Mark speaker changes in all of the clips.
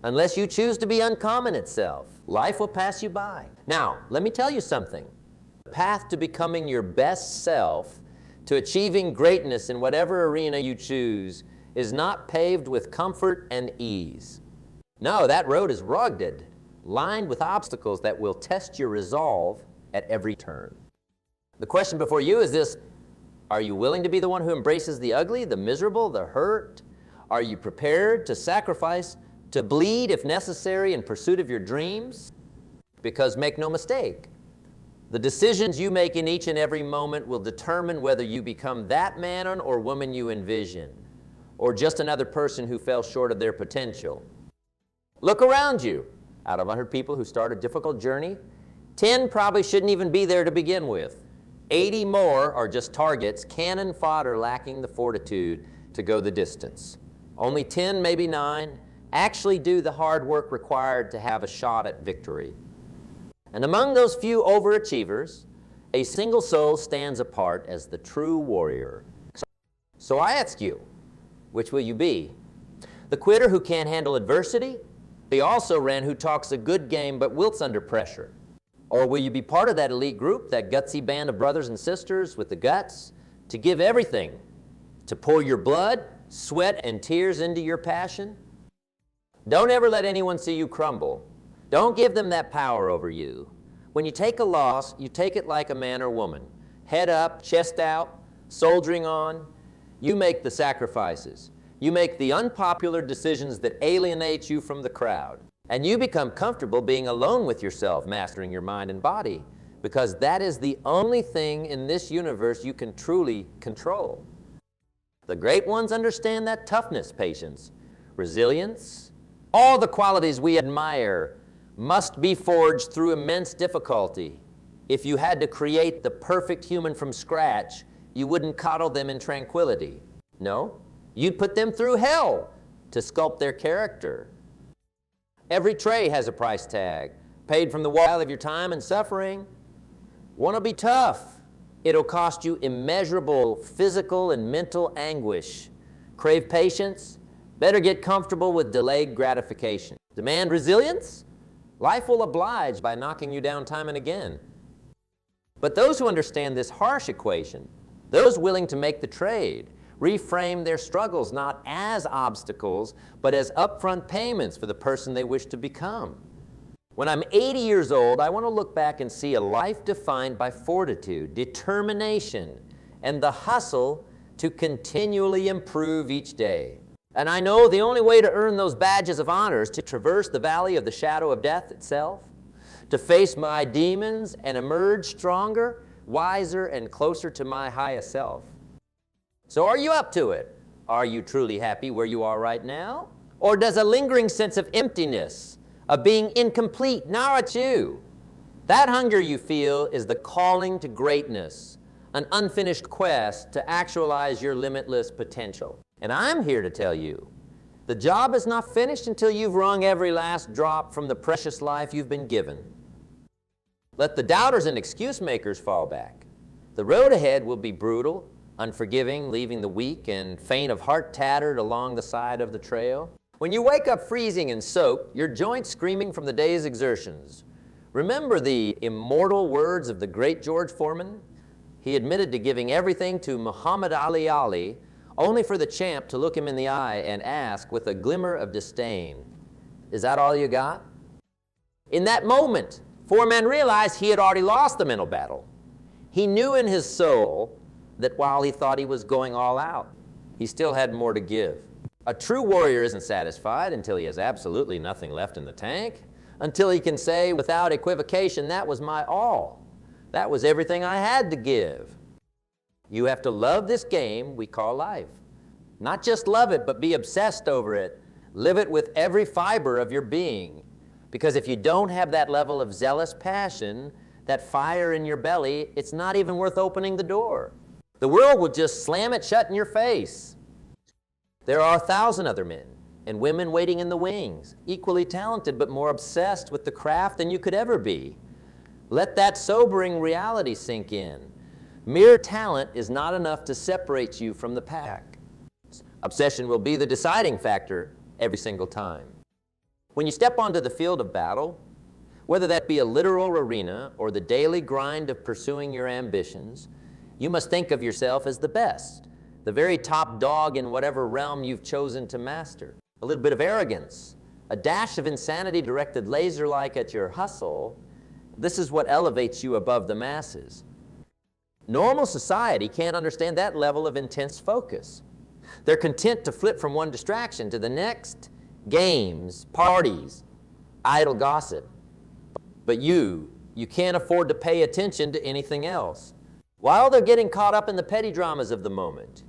Speaker 1: Unless you choose to be uncommon itself, life will pass you by. Now, let me tell you something. The path to becoming your best self, to achieving greatness in whatever arena you choose, is not paved with comfort and ease. No, that road is rugged, lined with obstacles that will test your resolve at every turn. The question before you is this: are you willing to be the one who embraces the ugly, the miserable, the hurt? Are you prepared to sacrifice, to bleed if necessary in pursuit of your dreams? Because make no mistake, the decisions you make in each and every moment will determine whether you become that man or woman you envision, or just another person who fell short of their potential. Look around you. Out of 100 people who start a difficult journey, 10 probably shouldn't even be there to begin with. 80 more are just targets, cannon fodder lacking the fortitude to go the distance. Only 10, maybe 9, actually do the hard work required to have a shot at victory. And among those few overachievers, a single soul stands apart as the true warrior. So I ask you, which will you be? The quitter who can't handle adversity? The also-ran who talks a good game but wilts under pressure? Or will you be part of that elite group, that gutsy band of brothers and sisters with the guts to give everything, to pour your blood, sweat, and tears into your passion? Don't ever let anyone see you crumble. Don't give them that power over you. When you take a loss, you take it like a man or woman. Head up, chest out, soldiering on. You make the sacrifices. You make the unpopular decisions that alienate you from the crowd. And you become comfortable being alone with yourself, mastering your mind and body, because that is the only thing in this universe you can truly control. The great ones understand that toughness, patience, resilience, all the qualities we admire must be forged through immense difficulty. If you had to create the perfect human from scratch, you wouldn't coddle them in tranquility. No, you'd put them through hell to sculpt their character. Every tray has a price tag, paid from the while of your time and suffering. Want to be tough? It'll cost you immeasurable physical and mental anguish. Crave patience? Better get comfortable with delayed gratification. Demand resilience? Life will oblige by knocking you down time and again. But those who understand this harsh equation, those willing to make the trade, reframe their struggles not as obstacles, but as upfront payments for the person they wish to become. When I'm 80 years old, I want to look back and see a life defined by fortitude, determination, and the hustle to continually improve each day. And I know the only way to earn those badges of honor is to traverse the valley of the shadow of death itself, to face my demons and emerge stronger, wiser, and closer to my highest self. So are you up to it? Are you truly happy where you are right now? Or does a lingering sense of emptiness, of being incomplete, gnaw at you? That hunger you feel is the calling to greatness, an unfinished quest to actualize your limitless potential. And I'm here to tell you, the job is not finished until you've wrung every last drop from the precious life you've been given. Let the doubters and excuse makers fall back. The road ahead will be brutal, unforgiving, leaving the weak and faint of heart tattered along the side of the trail. When you wake up freezing and soaked, your joints screaming from the day's exertions, remember the immortal words of the great George Foreman? He admitted to giving everything to Muhammad Ali, only for the champ to look him in the eye and ask with a glimmer of disdain, "Is that all you got?" In that moment, Foreman realized he had already lost the mental battle. He knew in his soul that while he thought he was going all out, he still had more to give. A true warrior isn't satisfied until he has absolutely nothing left in the tank, until he can say without equivocation, "That was my all. That was everything I had to give." You have to love this game we call life. Not just love it, but be obsessed over it. Live it with every fiber of your being. Because if you don't have that level of zealous passion, that fire in your belly, it's not even worth opening the door. The world will just slam it shut in your face. There are 1,000 other men and women waiting in the wings, equally talented but more obsessed with the craft than you could ever be. Let that sobering reality sink in. Mere talent is not enough to separate you from the pack. Obsession will be the deciding factor every single time. When you step onto the field of battle, whether that be a literal arena or the daily grind of pursuing your ambitions, you must think of yourself as the best, the very top dog in whatever realm you've chosen to master. A little bit of arrogance, a dash of insanity directed laser-like at your hustle, this is what elevates you above the masses. Normal society can't understand that level of intense focus. They're content to flip from one distraction to the next, games, parties, idle gossip. But you can't afford to pay attention to anything else. While they're getting caught up in the petty dramas of the moment,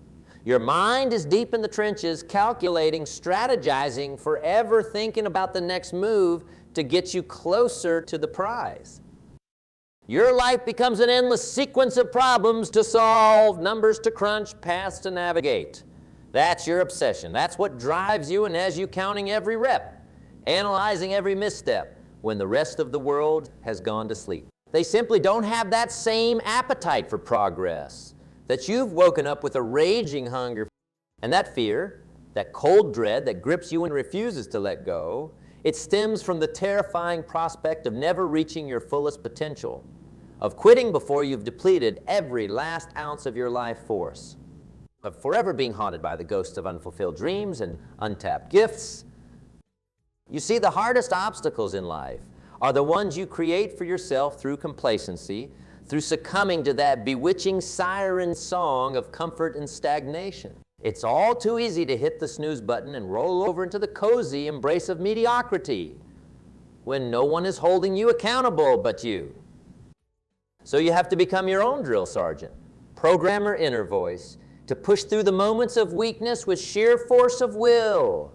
Speaker 1: your mind is deep in the trenches, calculating, strategizing, forever thinking about the next move to get you closer to the prize. Your life becomes an endless sequence of problems to solve, numbers to crunch, paths to navigate. That's your obsession. That's what drives you and has you counting every rep, analyzing every misstep, when the rest of the world has gone to sleep. They simply don't have that same appetite for progress, that you've woken up with a raging hunger. And that fear, that cold dread that grips you and refuses to let go, it stems from the terrifying prospect of never reaching your fullest potential, of quitting before you've depleted every last ounce of your life force, of forever being haunted by the ghosts of unfulfilled dreams and untapped gifts. You see, the hardest obstacles in life are the ones you create for yourself through complacency, through succumbing to that bewitching siren song of comfort and stagnation. It's all too easy to hit the snooze button and roll over into the cozy embrace of mediocrity when no one is holding you accountable but you. So you have to become your own drill sergeant, program your inner voice, to push through the moments of weakness with sheer force of will,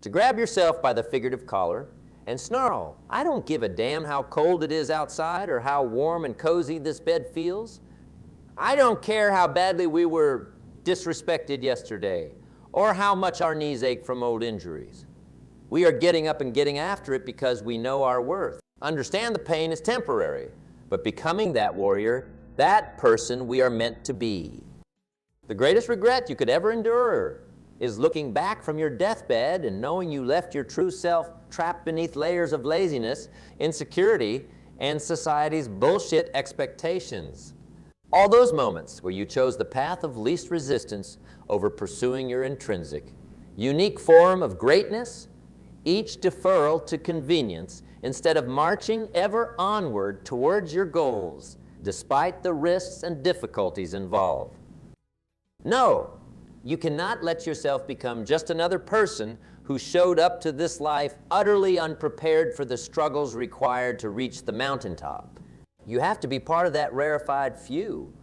Speaker 1: to grab yourself by the figurative collar and snarl, "I don't give a damn how cold it is outside or how warm and cozy this bed feels. I don't care how badly we were disrespected yesterday or how much our knees ache from old injuries. We are getting up and getting after it because we know our worth. Understand the pain is temporary, but becoming that warrior, that person we are meant to be." The greatest regret you could ever endure is looking back from your deathbed and knowing you left your true self trapped beneath layers of laziness, insecurity, and society's bullshit expectations. All those moments where you chose the path of least resistance over pursuing your intrinsic, unique form of greatness, each deferral to convenience instead of marching ever onward towards your goals, despite the risks and difficulties involved. No, you cannot let yourself become just another person who showed up to this life utterly unprepared for the struggles required to reach the mountaintop. You have to be part of that rarefied few,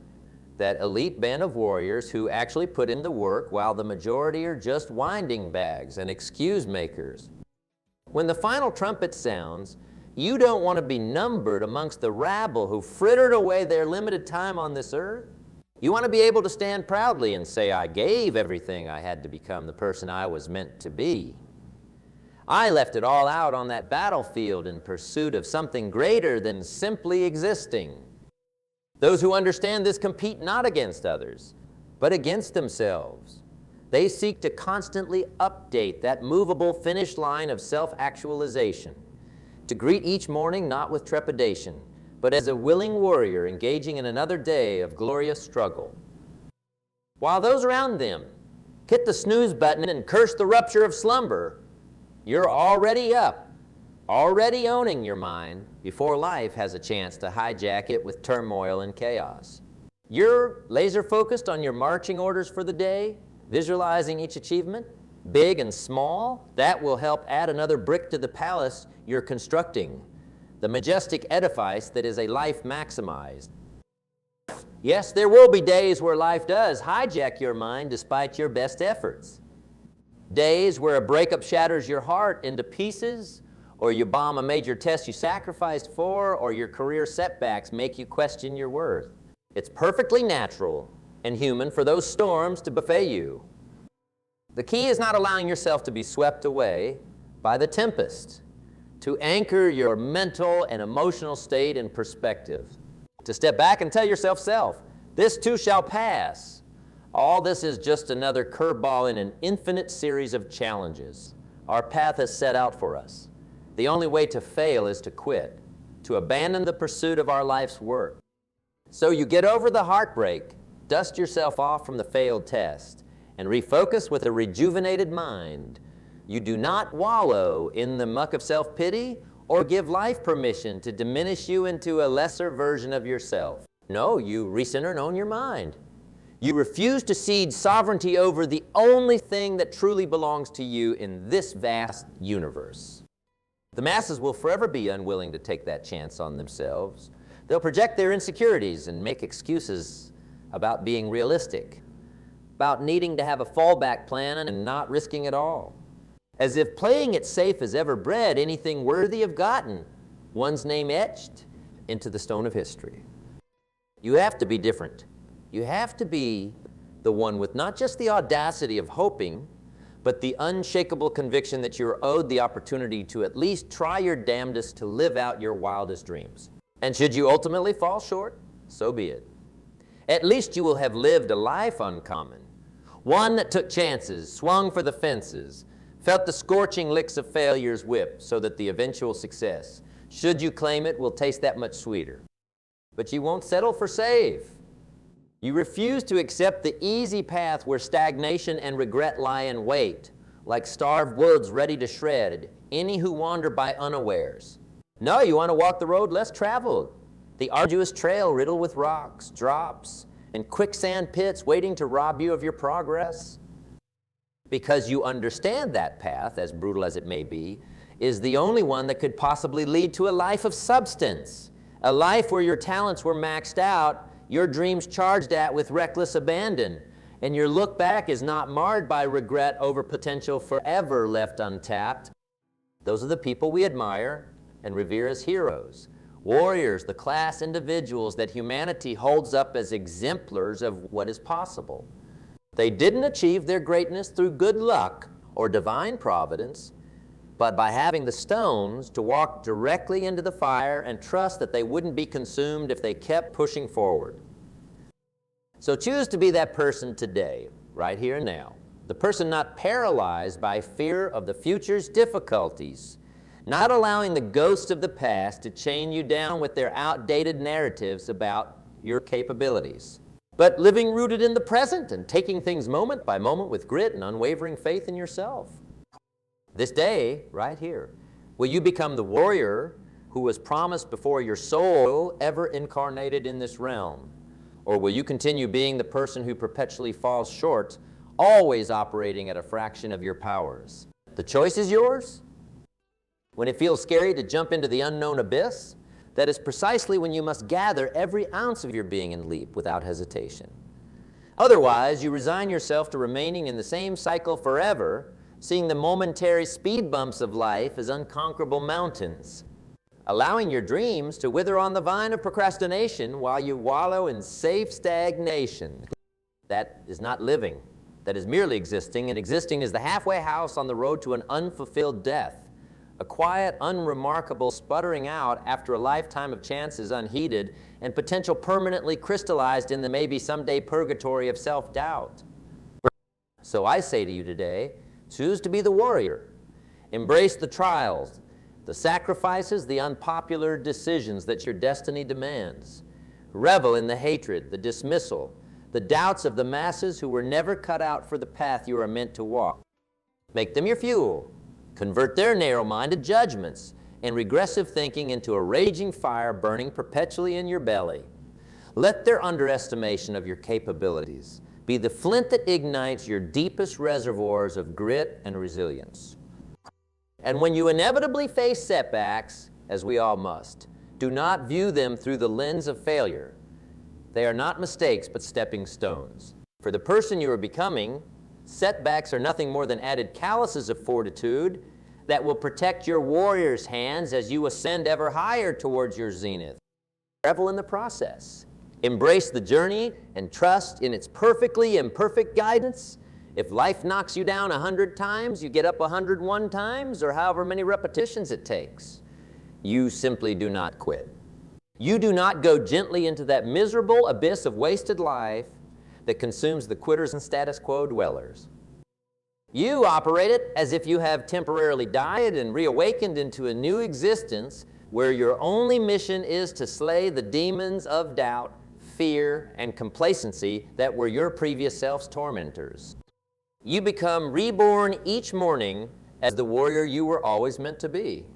Speaker 1: that elite band of warriors who actually put in the work while the majority are just winding bags and excuse makers. When the final trumpet sounds, you don't want to be numbered amongst the rabble who frittered away their limited time on this earth. You want to be able to stand proudly and say, "I gave everything I had to become the person I was meant to be. I left it all out on that battlefield in pursuit of something greater than simply existing." Those who understand this compete not against others, but against themselves. They seek to constantly update that movable finish line of self-actualization, to greet each morning not with trepidation, but as a willing warrior engaging in another day of glorious struggle. While those around them hit the snooze button and curse the rupture of slumber, you're already up, already owning your mind before life has a chance to hijack it with turmoil and chaos. You're laser focused on your marching orders for the day, visualizing each achievement, big and small. That will help add another brick to the palace you're constructing, the majestic edifice that is a life maximized. Yes, there will be days where life does hijack your mind despite your best efforts. Days where a breakup shatters your heart into pieces, or you bomb a major test you sacrificed for, or your career setbacks make you question your worth. It's perfectly natural and human for those storms to buffet you. The key is not allowing yourself to be swept away by the tempest, to anchor your mental and emotional state in perspective, to step back and tell yourself, "This too shall pass. All this is just another curveball in an infinite series of challenges our path has set out for us. The only way to fail is to quit, to abandon the pursuit of our life's work. So you get over the heartbreak, dust yourself off from the failed test, and refocus with a rejuvenated mind. You do not wallow in the muck of self-pity or give life permission to diminish you into a lesser version of yourself. No, you recenter and own your mind. You refuse to cede sovereignty over the only thing that truly belongs to you in this vast universe. The masses will forever be unwilling to take that chance on themselves. They'll project their insecurities and make excuses about being realistic, about needing to have a fallback plan and not risking it all. As if playing it safe has ever bred anything worthy of gotten one's name etched into the stone of history. You have to be different. You have to be the one with not just the audacity of hoping, but the unshakable conviction that you're owed the opportunity to at least try your damnedest to live out your wildest dreams. And should you ultimately fall short, so be it. At least you will have lived a life uncommon, one that took chances, swung for the fences, felt the scorching licks of failure's whip so that the eventual success, should you claim it, will taste that much sweeter. But you won't settle for safe. You refuse to accept the easy path where stagnation and regret lie in wait, like starved woods ready to shred any who wander by unawares. No, you want to walk the road less traveled, the arduous trail riddled with rocks, drops, and quicksand pits waiting to rob you of your progress. Because you understand that path, as brutal as it may be, is the only one that could possibly lead to a life of substance, a life where your talents were maxed out, your dreams charged at with reckless abandon, and your look back is not marred by regret over potential forever left untapped. Those are the people we admire and revere as heroes, warriors, the class individuals that humanity holds up as exemplars of what is possible. They didn't achieve their greatness through good luck or divine providence, but by having the stones to walk directly into the fire and trust that they wouldn't be consumed if they kept pushing forward. So choose to be that person today, right here and now. The person not paralyzed by fear of the future's difficulties, not allowing the ghosts of the past to chain you down with their outdated narratives about your capabilities, but living rooted in the present and taking things moment by moment with grit and unwavering faith in yourself. This day, right here, will you become the warrior who was promised before your soul ever incarnated in this realm? Or will you continue being the person who perpetually falls short, always operating at a fraction of your powers? The choice is yours. When it feels scary to jump into the unknown abyss, that is precisely when you must gather every ounce of your being and leap without hesitation. Otherwise, you resign yourself to remaining in the same cycle forever, seeing the momentary speed bumps of life as unconquerable mountains, allowing your dreams to wither on the vine of procrastination while you wallow in safe stagnation. That is not living. That is merely existing, and existing is the halfway house on the road to an unfulfilled death, a quiet, unremarkable sputtering out after a lifetime of chances unheeded and potential permanently crystallized in the maybe someday purgatory of self-doubt. So I say to you today, choose to be the warrior. Embrace the trials, the sacrifices, the unpopular decisions that your destiny demands. Revel in the hatred, the dismissal, the doubts of the masses who were never cut out for the path you are meant to walk. Make them your fuel. Convert their narrow-minded judgments and regressive thinking into a raging fire burning perpetually in your belly. Let their underestimation of your capabilities be the flint that ignites your deepest reservoirs of grit and resilience. And when you inevitably face setbacks, as we all must, do not view them through the lens of failure. They are not mistakes, but stepping stones. For the person you are becoming, setbacks are nothing more than added calluses of fortitude that will protect your warrior's hands as you ascend ever higher towards your zenith. Revel in the process. Embrace the journey and trust in its perfectly imperfect guidance. If life knocks you down 100 times, you get up 101 times, or however many repetitions it takes. You simply do not quit. You do not go gently into that miserable abyss of wasted life that consumes the quitters and status quo dwellers. You operate it as if you have temporarily died and reawakened into a new existence where your only mission is to slay the demons of doubt, fear, and complacency that were your previous self's tormentors. You become reborn each morning as the warrior you were always meant to be,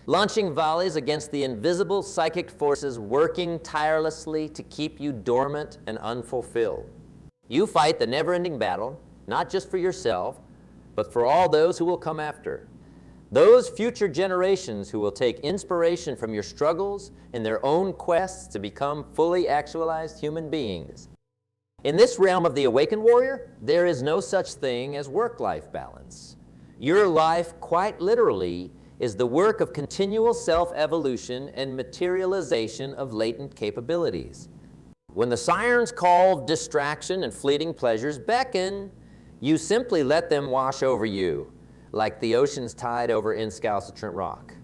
Speaker 1: launching volleys against the invisible psychic forces working tirelessly to keep you dormant and unfulfilled. You fight the never-ending battle, not just for yourself, but for all those who will come after. Those future generations who will take inspiration from your struggles in their own quests to become fully actualized human beings. In this realm of the awakened warrior, there is no such thing as work-life balance. Your life, quite literally, is the work of continual self-evolution and materialization of latent capabilities. When the sirens call of distraction and fleeting pleasures beckon, you simply let them wash over you, like the ocean's tide over incalcitrant rock.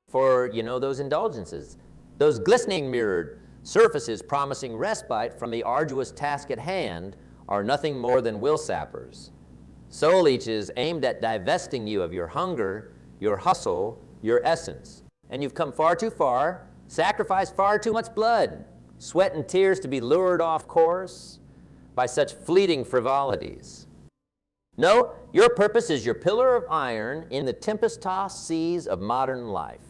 Speaker 1: For, you know, those indulgences, those glistening mirrored surfaces promising respite from the arduous task at hand are nothing more than will sappers, soul leeches aimed at divesting you of your hunger, your hustle, your essence. And you've come far too far, sacrificed far too much blood, sweat and tears to be lured off course by such fleeting frivolities. No, your purpose is your pillar of iron in the tempest-tossed seas of modern life.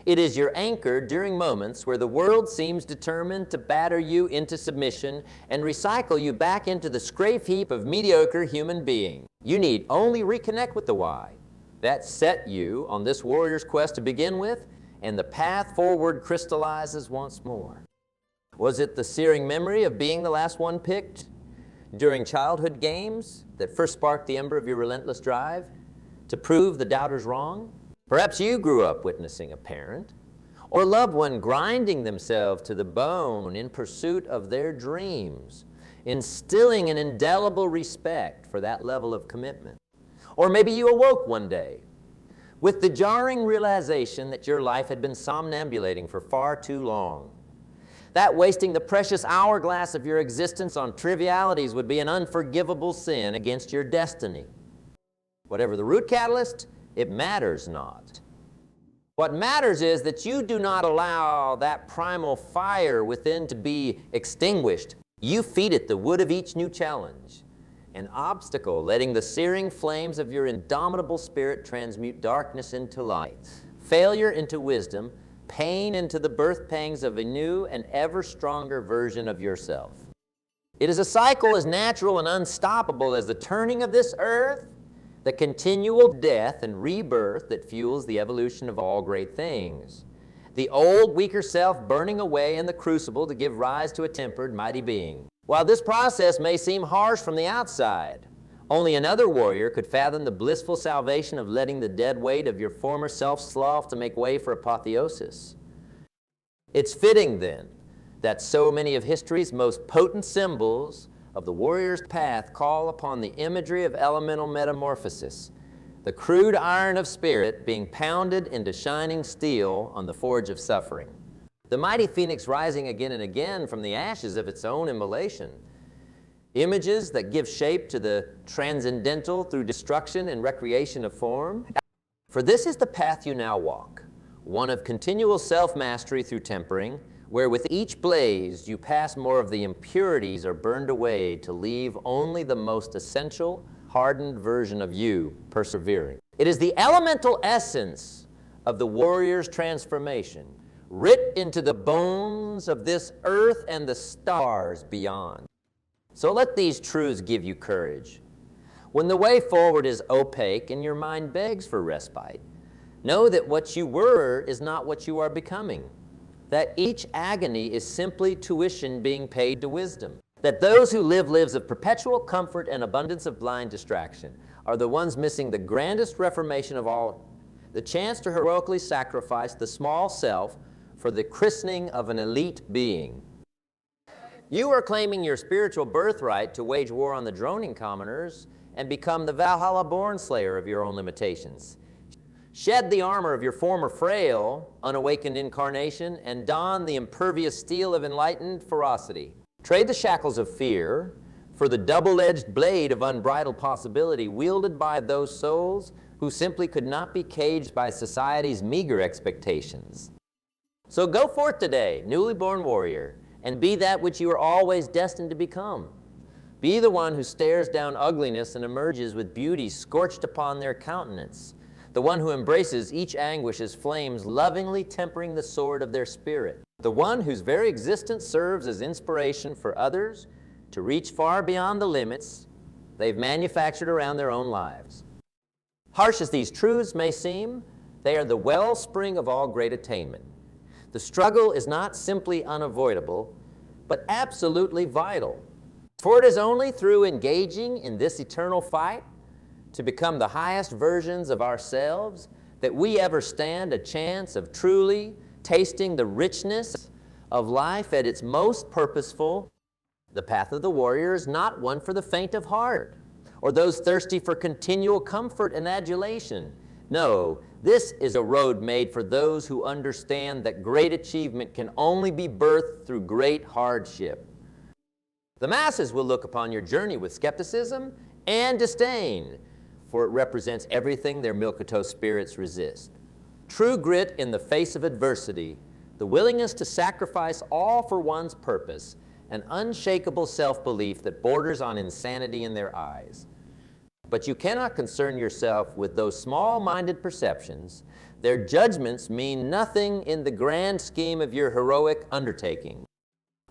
Speaker 1: It is your anchor during moments where the world seems determined to batter you into submission and recycle you back into the scrape heap of mediocre human being. You need only reconnect with the why. That set you on this warrior's quest to begin with, and the path forward crystallizes once more. Was it the searing memory of being the last one picked during childhood games that first sparked the ember of your relentless drive to prove the doubters wrong? Perhaps you grew up witnessing a parent or a loved one grinding themselves to the bone in pursuit of their dreams, instilling an indelible respect for that level of commitment. Or maybe you awoke one day with the jarring realization that your life had been somnambulating for far too long, that wasting the precious hourglass of your existence on trivialities would be an unforgivable sin against your destiny. Whatever the root catalyst, it matters not. What matters is that you do not allow that primal fire within to be extinguished. You feed it the wood of each new challenge, an obstacle letting the searing flames of your indomitable spirit transmute darkness into light, failure into wisdom, pain into the birth pangs of a new and ever stronger version of yourself. It is a cycle as natural and unstoppable as the turning of this earth, the continual death and rebirth that fuels the evolution of all great things. The old, weaker self burning away in the crucible to give rise to a tempered, mighty being. While this process may seem harsh from the outside, only another warrior could fathom the blissful salvation of letting the dead weight of your former self-slough to make way for apotheosis. It's fitting, then, that so many of history's most potent symbols of the warrior's path call upon the imagery of elemental metamorphosis, the crude iron of spirit being pounded into shining steel on the forge of suffering. The mighty phoenix rising again and again from the ashes of its own immolation. Images that give shape to the transcendental through destruction and recreation of form. For this is the path you now walk, one of continual self-mastery through tempering, where with each blaze you pass more of the impurities are burned away to leave only the most essential, hardened version of you persevering. It is the elemental essence of the warrior's transformation, writ into the bones of this earth and the stars beyond. So let these truths give you courage. When the way forward is opaque and your mind begs for respite, know that what you were is not what you are becoming, that each agony is simply tuition being paid to wisdom, that those who live lives of perpetual comfort and abundance of blind distraction are the ones missing the grandest reformation of all, the chance to heroically sacrifice the small self for the christening of an elite being. You are claiming your spiritual birthright to wage war on the droning commoners and become the Valhalla-born slayer of your own limitations. Shed the armor of your former frail, unawakened incarnation and don the impervious steel of enlightened ferocity. Trade the shackles of fear for the double-edged blade of unbridled possibility wielded by those souls who simply could not be caged by society's meager expectations. So go forth today, newly born warrior, and be that which you are always destined to become. Be the one who stares down ugliness and emerges with beauty scorched upon their countenance, the one who embraces each anguish as flames lovingly tempering the sword of their spirit, the one whose very existence serves as inspiration for others to reach far beyond the limits they've manufactured around their own lives. Harsh as these truths may seem, they are the wellspring of all great attainment. The struggle is not simply unavoidable, but absolutely vital. For it is only through engaging in this eternal fight to become the highest versions of ourselves that we ever stand a chance of truly tasting the richness of life at its most purposeful. The path of the warrior is not one for the faint of heart or those thirsty for continual comfort and adulation. No, this is a road made for those who understand that great achievement can only be birthed through great hardship. The masses will look upon your journey with skepticism and disdain, for it represents everything their milquetoast spirits resist. True grit in the face of adversity, the willingness to sacrifice all for one's purpose, an unshakable self-belief that borders on insanity in their eyes. But you cannot concern yourself with those small-minded perceptions. Their judgments mean nothing in the grand scheme of your heroic undertaking.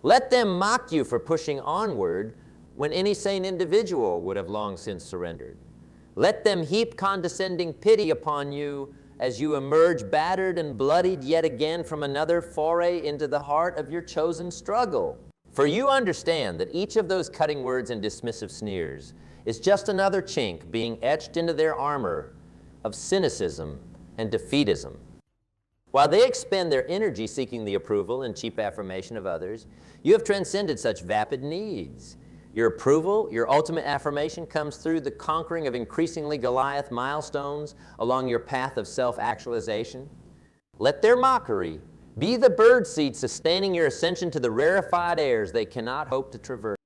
Speaker 1: Let them mock you for pushing onward when any sane individual would have long since surrendered. Let them heap condescending pity upon you as you emerge battered and bloodied yet again from another foray into the heart of your chosen struggle. For you understand that each of those cutting words and dismissive sneers is just another chink being etched into their armor of cynicism and defeatism. While they expend their energy seeking the approval and cheap affirmation of others, you have transcended such vapid needs. Your approval, your ultimate affirmation comes through the conquering of increasingly Goliath milestones along your path of self-actualization. Let their mockery be the birdseed sustaining your ascension to the rarefied airs they cannot hope to traverse.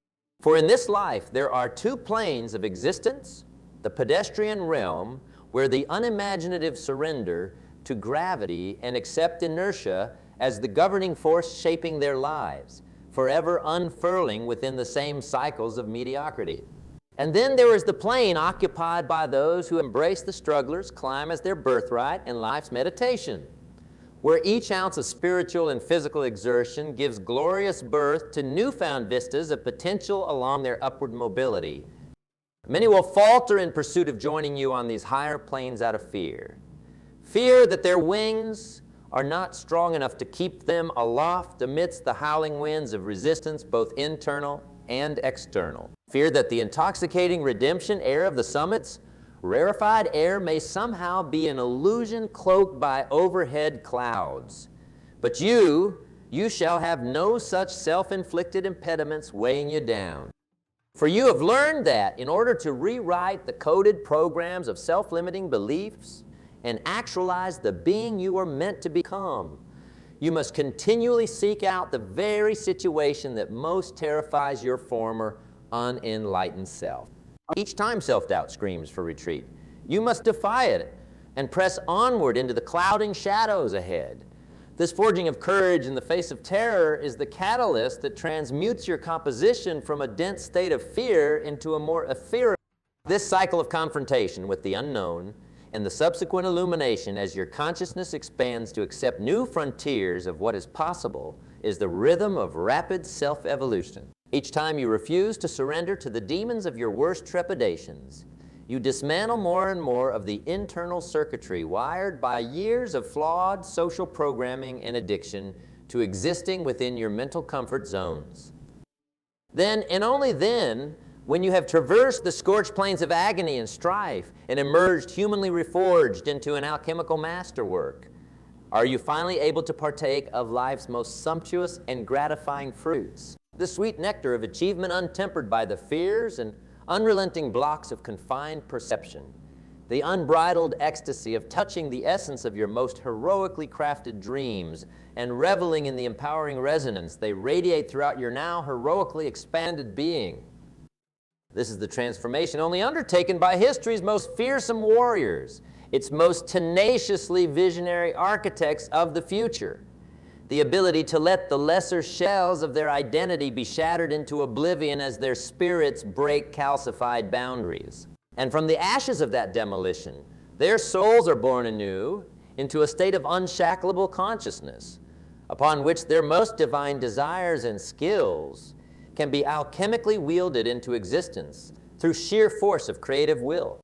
Speaker 1: For in this life there are two planes of existence, the pedestrian realm, where the unimaginative surrender to gravity and accept inertia as the governing force shaping their lives, forever unfurling within the same cycles of mediocrity. And then there is the plane occupied by those who embrace the struggler's climb as their birthright in life's meditation, where each ounce of spiritual and physical exertion gives glorious birth to newfound vistas of potential along their upward mobility. Many will falter in pursuit of joining you on these higher planes out of fear. Fear that their wings are not strong enough to keep them aloft amidst the howling winds of resistance, both internal and external. Fear that the intoxicating redemption air of the summits, rarefied air, may somehow be an illusion cloaked by overhead clouds. But you shall have no such self-inflicted impediments weighing you down. For you have learned that in order to rewrite the coded programs of self-limiting beliefs and actualize the being you are meant to become, you must continually seek out the very situation that most terrifies your former unenlightened self. Each time self-doubt screams for retreat, you must defy it and press onward into the clouding shadows ahead. This forging of courage in the face of terror is the catalyst that transmutes your composition from a dense state of fear into a more ethereal. This cycle of confrontation with the unknown and the subsequent illumination as your consciousness expands to accept new frontiers of what is possible is the rhythm of rapid self-evolution. Each time you refuse to surrender to the demons of your worst trepidations, you dismantle more and more of the internal circuitry wired by years of flawed social programming and addiction to existing within your mental comfort zones. Then, and only then, when you have traversed the scorched plains of agony and strife and emerged humanly reforged into an alchemical masterwork, are you finally able to partake of life's most sumptuous and gratifying fruits, the sweet nectar of achievement untempered by the fears and unrelenting blocks of confined perception, the unbridled ecstasy of touching the essence of your most heroically crafted dreams and reveling in the empowering resonance they radiate throughout your now heroically expanded being. This is the transformation only undertaken by history's most fearsome warriors, its most tenaciously visionary architects of the future. The ability to let the lesser shells of their identity be shattered into oblivion as their spirits break calcified boundaries. And from the ashes of that demolition, their souls are born anew into a state of unshackleable consciousness, upon which their most divine desires and skills can be alchemically wielded into existence through sheer force of creative will.